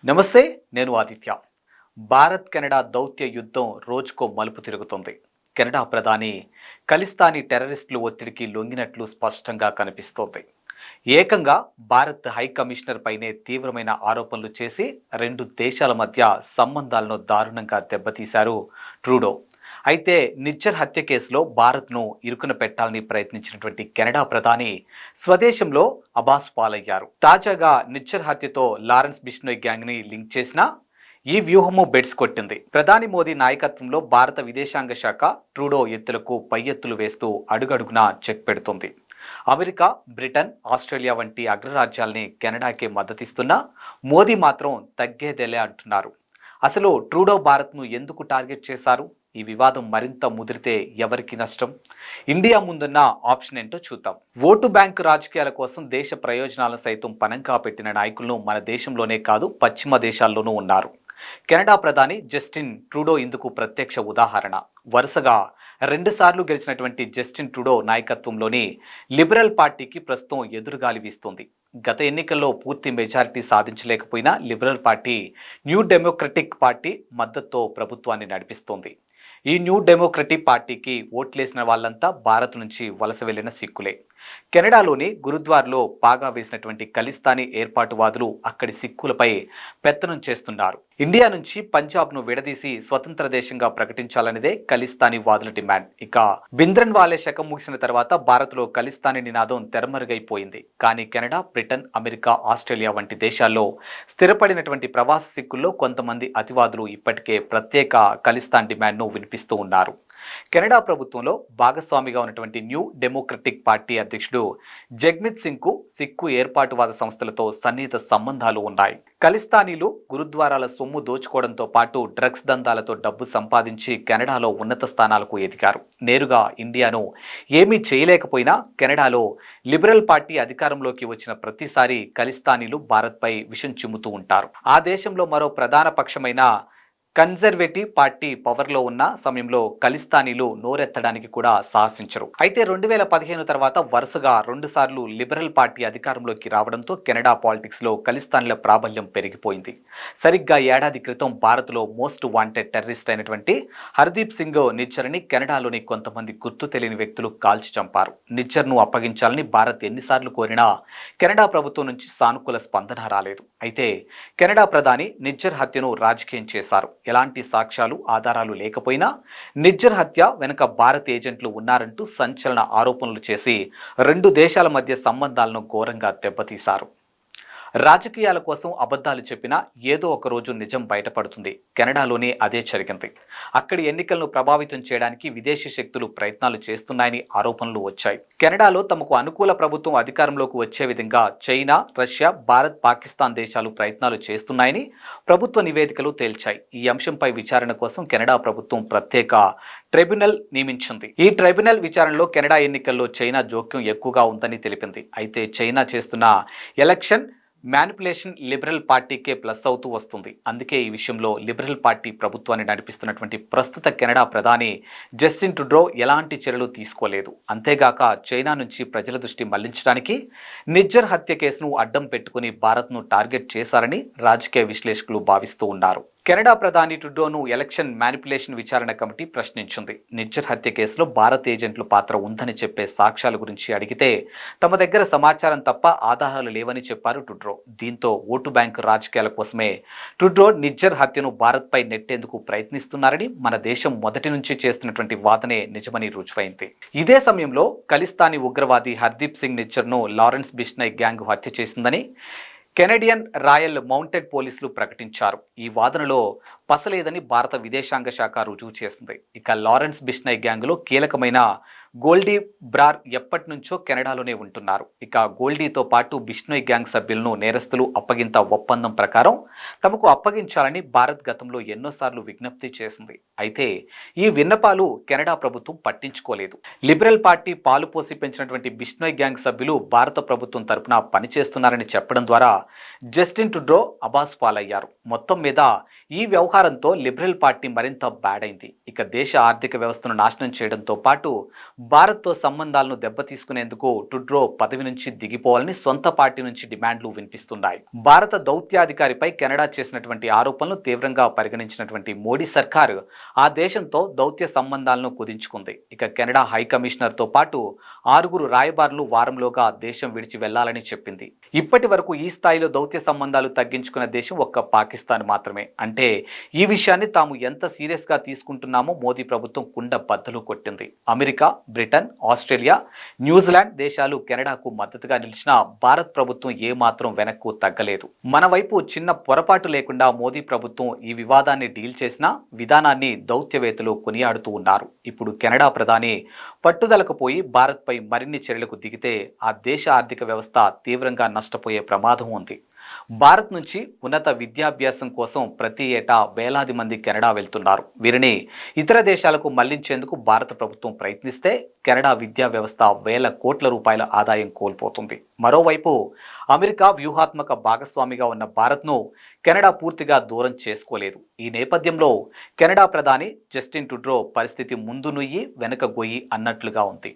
నమస్తే. నేను ఆదిత్య. భారత్ కెనడా దౌత్య యుద్ధం రోజుకో మలుపు తిరుగుతుంది. కెనడా ప్రధాని ఖలిస్తానీ టెర్రరిస్టులు ఒత్తిడికి లొంగినట్లు స్పష్టంగా కనిపిస్తోంది. ఏకంగా భారత్ హై కమిషనర్ పైనే తీవ్రమైన ఆరోపణలు చేసి రెండు దేశాల మధ్య సంబంధాలను దారుణంగా దెబ్బతీశారు ట్రూడో. అయితే నిజ్జర్ హత్య కేసులో భారత్ను ఇరుకున పెట్టాలని ప్రయత్నించినటువంటి కెనడా ప్రధాని స్వదేశంలో అబాస్ పాలయ్యారు. తాజాగా నిజ్జర్ హత్యతో లారెన్స్ బిష్నోయ్ గ్యాంగ్ ని లింక్ చేసిన ఈ వ్యూహము బెడ్స్ కొట్టింది. ప్రధాని మోదీ నాయకత్వంలో భారత విదేశాంగ శాఖ ట్రూడో ఎత్తులకు పై ఎత్తులు వేస్తూ అడుగడుగునా చెక్ పెడుతుంది. అమెరికా, బ్రిటన్, ఆస్ట్రేలియా వంటి అగ్రరాజ్యాల్ని కెనడాకే మద్దతిస్తున్నా మోదీ మాత్రం తగ్గేదేలే అంటున్నారు. అసలు ట్రూడో భారత్ను ఎందుకు టార్గెట్ చేశారు? ఈ వివాదం మరింత ముదిరితే ఎవరికి నష్టం? ఇండియా ముందున్న ఆప్షన్ ఏంటో చూద్దాం. ఓటు బ్యాంకు రాజకీయాల కోసం దేశ ప్రయోజనాలను సైతం పణంగా పెట్టిన నాయకులను మన దేశంలోనే కాదు పశ్చిమ దేశాల్లోనూ ఉన్నారు. కెనడా ప్రధాని జస్టిన్ ట్రూడో ఇందుకు ప్రత్యక్ష ఉదాహరణ. వరుసగా 2 సార్లు గెలిచినటువంటి జస్టిన్ ట్రూడో నాయకత్వంలోని లిబరల్ పార్టీకి ప్రస్తుతం ఎదురుగాలి వీస్తుంది. గత ఎన్నికల్లో పూర్తి మెజారిటీ సాధించలేకపోయినా liberal party new democratic party మద్దతుతో ప్రభుత్వాన్ని నడిపిస్తోంది. ఈ న్యూ డెమోక్రటిక్ పార్టీకి ఓట్లేసిన వాళ్ళంతా భారత్ నుంచి వలస వెళ్లిన సిక్కులే. కెనడాలోని గురుద్వార్లో పాగా వేసినటువంటి ఖలిస్తానీ ఏర్పాటువాదులు అక్కడి సిక్కులపై పెత్తనం చేస్తున్నారు. ఇండియా నుంచి పంజాబ్ను విడదీసి స్వతంత్ర దేశంగా ప్రకటించాలనేదే ఖలిస్తానీ వాదుల డిమాండ్. ఇక భింద్రన్వాలే శకం ముగిసిన తర్వాత భారత్లో ఖలిస్తానీ నినాదం తెరమరుగైపోయింది. కానీ కెనడా, బ్రిటన్, అమెరికా, ఆస్ట్రేలియా వంటి దేశాల్లో స్థిరపడినటువంటి ప్రవాస సిక్కుల్లో కొంతమంది అతివాదులు ఇప్పటికే ప్రత్యేక ఖలిస్తాన్ డిమాండ్ను వినిపిస్తూ ఉన్నారు. కెనడా ప్రభుత్వంలో భాగస్వామిగా ఉన్నటువంటి న్యూ డెమోక్రటిక్ పార్టీ అధ్యక్షుడు జగ్మిత్ సింగ్కు సిక్కు ఏర్పాటువాద సంస్థలతో సన్నిహిత సంబంధాలు ఉన్నాయి. ఖలిస్తానీలు గురుద్వారాల సొమ్ము దోచుకోవడంతో పాటు డ్రగ్స్ దందాలతో డబ్బు సంపాదించి కెనడాలో ఉన్నత స్థానాలకు ఎదిగారు. నేరుగా ఇండియాను ఏమీ చేయలేకపోయినా కెనడాలో లిబరల్ పార్టీ అధికారంలోకి వచ్చిన ప్రతిసారి ఖలిస్తానీలు భారత్పై విషం చిమ్ముతూ ఉంటారు. ఆ దేశంలో మరో ప్రధాన పక్షమైన కన్జర్వేటివ్ పార్టీ పవర్లో ఉన్న సమయంలో ఖలిస్తానీలు నోరెత్తడానికి కూడా సాహసించరు. అయితే 2015 తర్వాత వరుసగా 2 సార్లు లిబరల్ పార్టీ అధికారంలోకి రావడంతో కెనడా పాలిటిక్స్లో ఖలిస్తానీల ప్రాబల్యం పెరిగిపోయింది. సరిగ్గా ఏడాది క్రితం భారత్లో మోస్ట్ వాంటెడ్ టెర్రరిస్ట్ అయినటువంటి హర్దీప్ సింగ్ నిజ్జర్ని కెనడాలోని కొంతమంది గుర్తు తెలియని వ్యక్తులు కాల్చి చంపారు. నిజ్జర్ను అప్పగించాలని భారత్ ఎన్నిసార్లు కోరినా కెనడా ప్రభుత్వం నుంచి సానుకూల స్పందన రాలేదు. అయితే కెనడా ప్రధాని నిజ్జర్ హత్యను రాజకీయం చేశారు. ఎలాంటి సాక్ష్యాలు, ఆధారాలు లేకపోయినా నిజ్జర్ హత్య వెనుక భారత్ ఏజెంట్లు ఉన్నారంటూ సంచలన ఆరోపణలు చేసి 2 దేశాల మధ్య సంబంధాలను ఘోరంగా దెబ్బతీశారు. రాజకీయాల కోసం అబద్ధాలు చెప్పినా ఏదో ఒక రోజు నిజం బయటపడుతుంది. కెనడాలోనే అదే జరిగింది. అక్కడి ఎన్నికలను ప్రభావితం చేయడానికి విదేశీ శక్తులు ప్రయత్నాలు చేస్తున్నాయని ఆరోపణలు వచ్చాయి. కెనడాలో తమకు అనుకూల ప్రభుత్వం అధికారంలోకి వచ్చే విధంగా చైనా, రష్యా, భారత్, పాకిస్తాన్ దేశాలు ప్రయత్నాలు చేస్తున్నాయని ప్రభుత్వ నివేదికలు తేల్చాయి. ఈ అంశంపై విచారణ కోసం కెనడా ప్రభుత్వం ప్రత్యేక ట్రైబ్యునల్ నియమించింది. ఈ ట్రైబ్యునల్ విచారణలో కెనడా ఎన్నికల్లో చైనా జోక్యం ఎక్కువగా ఉందని తెలిపింది. అయితే చైనా చేస్తున్న ఎలక్షన్ మ్యానిపులేషన్ లిబరల్ పార్టీకే ప్లస్ అవుతూ వస్తుంది. అందుకే ఈ విషయంలో లిబరల్ పార్టీ ప్రభుత్వాన్ని నడిపిస్తున్నటువంటి ప్రస్తుత కెనడా ప్రధాని జస్టిన్ ట్రూడో ఎలాంటి చర్యలు తీసుకోలేదు. అంతేగాక చైనా నుంచి ప్రజల దృష్టి మళ్లించడానికి నిజ్జర్ హత్య కేసును అడ్డం పెట్టుకుని భారత్ను టార్గెట్ చేశారని రాజకీయ విశ్లేషకులు భావిస్తూ ఉన్నారు. కెనడా ప్రధాని ట్రూడోను ఎలక్షన్ మ్యానిపులేషన్ విచారణ కమిటీ ప్రశ్నించింది. నిజ్జర్ హత్య కేసులో భారత్ ఏజెంట్ల పాత్ర ఉందని చెప్పే సాక్ష్యాల గురించి అడిగితే తమ దగ్గర సమాచారం తప్ప ఆధారాలు లేవని చెప్పారు ట్రూడో. దీంతో ఓటు బ్యాంకు రాజకీయాల కోసమే ట్రూడో నిజ్జర్ హత్యను భారత్పై నెట్టేందుకు ప్రయత్నిస్తున్నారని మన దేశం మొదటి నుంచి చేస్తున్నటువంటి వాదనే నిజమని రుజువైంది. ఇదే సమయంలో ఖలిస్తానీ ఉగ్రవాది హర్దీప్ సింగ్ నిజ్జర్ను లారెన్స్ బిష్నోయ్ గ్యాంగ్ హత్య చేసిందని కెనడియన్ రాయల్ మౌంటెడ్ పోలీసులు ప్రకటించారు. ఈ వాదనలో పసలేదని భారత విదేశాంగ శాఖ రుజువు చేసింది. ఇక లారెన్స్ బిష్నోయ్ గ్యాంగ్లో కీలకమైన గోల్డీ బ్రార్ ఎప్పటి నుంచో కెనడాలోనే ఉంటున్నారు. ఇక గోల్డీతో పాటు బిష్నోయ్ గ్యాంగ్ సభ్యులను నేరస్తులు అప్పగింత ఒప్పందం ప్రకారం తమకు అప్పగించాలని భారత్ గతంలో ఎన్నోసార్లు విజ్ఞప్తి చేసింది. అయితే ఈ విన్నపాలు కెనడా ప్రభుత్వం పట్టించుకోలేదు. లిబరల్ పార్టీ పాలు పోసి పెంచినటువంటి బిష్నోయ్ గ్యాంగ్ సభ్యులు భారత ప్రభుత్వం తరపున పనిచేస్తున్నారని చెప్పడం ద్వారా జస్టిన్ ట్రూడో అబాస్ పాలయ్యారు. మొత్తం మీద ఈ వ్యవహారంతో లిబరల్ పార్టీ మరింత బ్యాడ్ అయింది. ఇక దేశ ఆర్థిక వ్యవస్థను నాశనం చేయడంతో పాటు భారత్తో సంబంధాలను దెబ్బతీసుకునేందుకు టుడ్రో పదవి నుంచి దిగిపోవాలని సొంత పార్టీ నుంచి డిమాండ్లు వినిపిస్తున్నాయి. భారత దౌత్యాధికారిపై కెనడా చేసినటువంటి ఆరోపణలు తీవ్రంగా పరిగణించినటువంటి మోడీ సర్కారు ఆ దేశంతో దౌత్య సంబంధాలను కుదించుకుంది. ఇక కెనడా హై కమిషనర్తో పాటు 6 రాయబారులు వారంలోగా దేశం విడిచి వెళ్లాలని చెప్పింది. ఇప్పటి వరకు ఈ స్థాయిలో దౌత్య సంబంధాలు తగ్గించుకున్న దేశం ఒక్క పాకిస్తాన్ మాత్రమే. అంటే ఈ విషయాన్ని తాము ఎంత సీరియస్గా తీసుకుంటున్నామో మోదీ ప్రభుత్వం కుండ బద్దలు కొట్టింది. అమెరికా, బ్రిటన్, ఆస్ట్రేలియా, న్యూజిలాండ్ దేశాలు కెనడాకు మద్దతుగా నిలిచిన భారత్ ప్రభుత్వం ఏమాత్రం వెనక్కు తగ్గలేదు. మన వైపు చిన్న పొరపాటు లేకుండా మోదీ ప్రభుత్వం ఈ వివాదాన్ని డీల్ చేసిన విధానాన్ని దౌత్యవేత్తలు కొనియాడుతూ ఉన్నారు. ఇప్పుడు కెనడా ప్రధాని పట్టుదలకు పోయి భారత్పై మరిన్ని చర్యలకు దిగితే ఆ దేశ ఆర్థిక వ్యవస్థ తీవ్రంగా నష్టపోయే ప్రమాదం ఉంది. భారత్ నుంచి ఉన్నత విద్యాభ్యాసం కోసం ప్రతి ఏటా వేలాది మంది కెనడా వెళ్తున్నారు. వీరిని ఇతర దేశాలకు మళ్లించేందుకు భారత ప్రభుత్వం ప్రయత్నిస్తే కెనడా విద్యా వ్యవస్థ వేల కోట్ల రూపాయల ఆదాయం కోల్పోతుంది. మరోవైపు అమెరికా వ్యూహాత్మక భాగస్వామిగా ఉన్న భారత్ను కెనడా పూర్తిగా దూరం చేసుకోలేదు. ఈ నేపథ్యంలో కెనడా ప్రధాని జస్టిన్ ట్రూడో పరిస్థితి ముందు నుయ్యి వెనక గొయ్యి అన్నట్లుగా ఉంది.